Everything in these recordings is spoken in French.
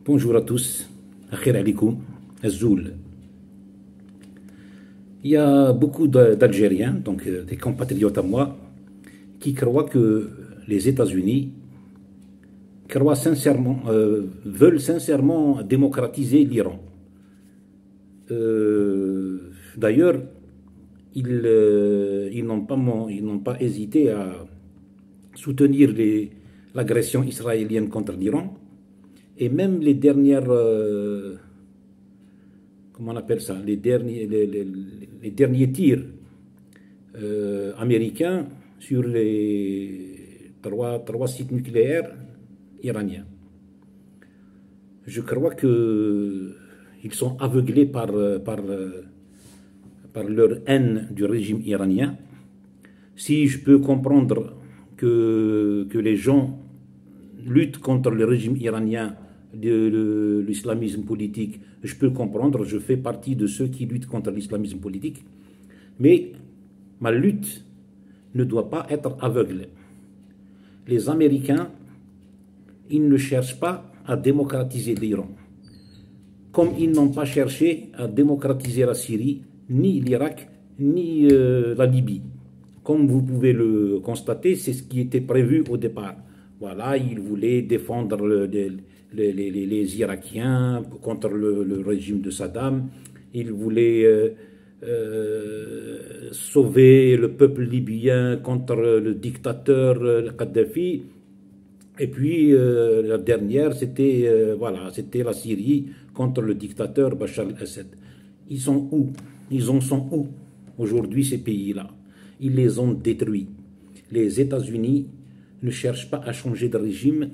Bonjour à tous, Akhir alikoum, Azoul. Il y a beaucoup d'Algériens, donc des compatriotes à moi, qui croient que les États-Unis croient sincèrement, veulent sincèrement démocratiser l'Iran. D'ailleurs, ils n'ont pas hésité à soutenir l'agression israélienne contre l'Iran. Et même les dernières, comment on appelle ça, les derniers tirs américains sur les trois sites nucléaires iraniens. Je crois qu'ils sont aveuglés par leur haine du régime iranien. Si je peux comprendre que les gens luttent contre le régime iranien de l'islamisme politique, je peux comprendre, je fais partie de ceux qui luttent contre l'islamisme politique, mais ma lutte ne doit pas être aveugle. Les Américains, ils ne cherchent pas à démocratiser l'Iran, comme ils n'ont pas cherché à démocratiser la Syrie, ni l'Irak, ni la Libye. Comme vous pouvez le constater, c'est ce qui était prévu au départ. Voilà, ils voulaient défendre les Irakiens contre le régime de Saddam. Ils voulaient sauver le peuple libyen contre le dictateur Kadhafi. Et puis la dernière, c'était c'était la Syrie contre le dictateur Bachar el-Assad. Ils sont où? Ils en sont où aujourd'hui, ces pays-là? Ils les ont détruits. Les États-Unis ne cherchent pas à changer de régime,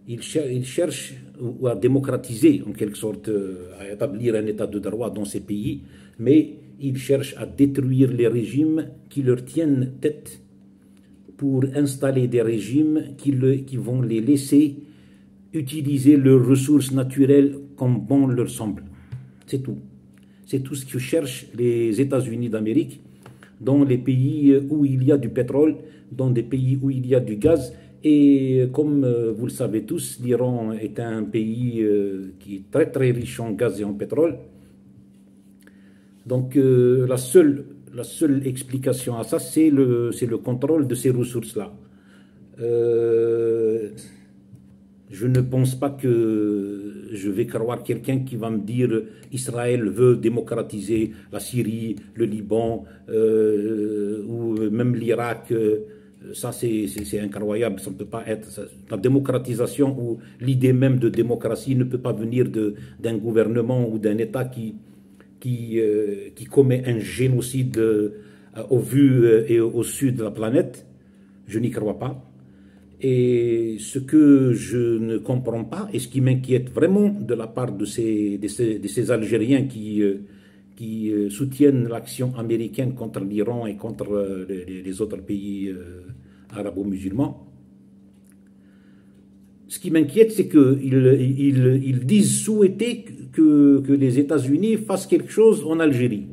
ils cherchent à démocratiser, en quelque sorte, à établir un état de droit dans ces pays, mais ils cherchent à détruire les régimes qui leur tiennent tête pour installer des régimes qui vont les laisser utiliser leurs ressources naturelles comme bon leur semble. C'est tout. C'est tout ce que cherchent les États-Unis d'Amérique dans les pays où il y a du pétrole, dans des pays où il y a du gaz. Et comme vous le savez tous, l'Iran est un pays qui est très très riche en gaz et en pétrole. Donc la seule explication à ça, c'est le contrôle de ces ressources-là. Je ne pense pas que je vais croire quelqu'un qui va me dire Israël veut démocratiser la Syrie, le Liban ou même l'Irak. Ça, c'est incroyable. Ça ne peut pas être. La démocratisation ou l'idée même de démocratie ne peut pas venir d'un gouvernement ou d'un État qui commet un génocide au vu et au sud de la planète. Je n'y crois pas. Et ce que je ne comprends pas, et ce qui m'inquiète vraiment de la part de ces Algériens qui soutiennent l'action américaine contre l'Iran et contre les autres pays arabo-musulmans, ce qui m'inquiète, c'est qu'ils disent souhaiter que les États-Unis fassent quelque chose en Algérie.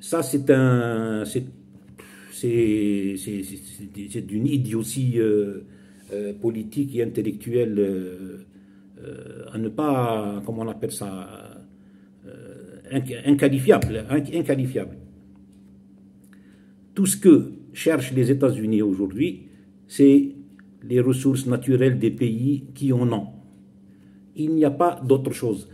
Ça, c'est d'une idiotie politique et intellectuelle à ne pas, comment on appelle ça, inqualifiable. Tout ce que cherchent les États-Unis aujourd'hui, c'est les ressources naturelles des pays qui en ont. Il n'y a pas d'autre chose.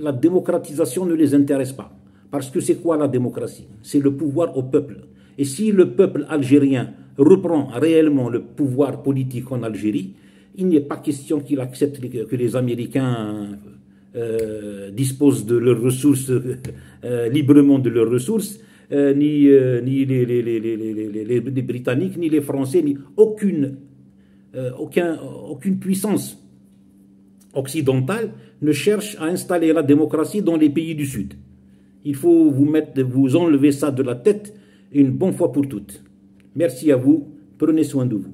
La démocratisation ne les intéresse pas. Parce que c'est quoi la démocratie? C'est le pouvoir au peuple. Et si le peuple algérien reprend réellement le pouvoir politique en Algérie, il n'est pas question qu'il accepte que les Américains disposent de leurs ressources, librement de leurs ressources, ni les Britanniques, ni les Français, ni aucune puissance occidentale ne cherche à installer la démocratie dans les pays du Sud. Il faut vous enlever ça de la tête une bonne fois pour toutes. Merci à vous, prenez soin de vous.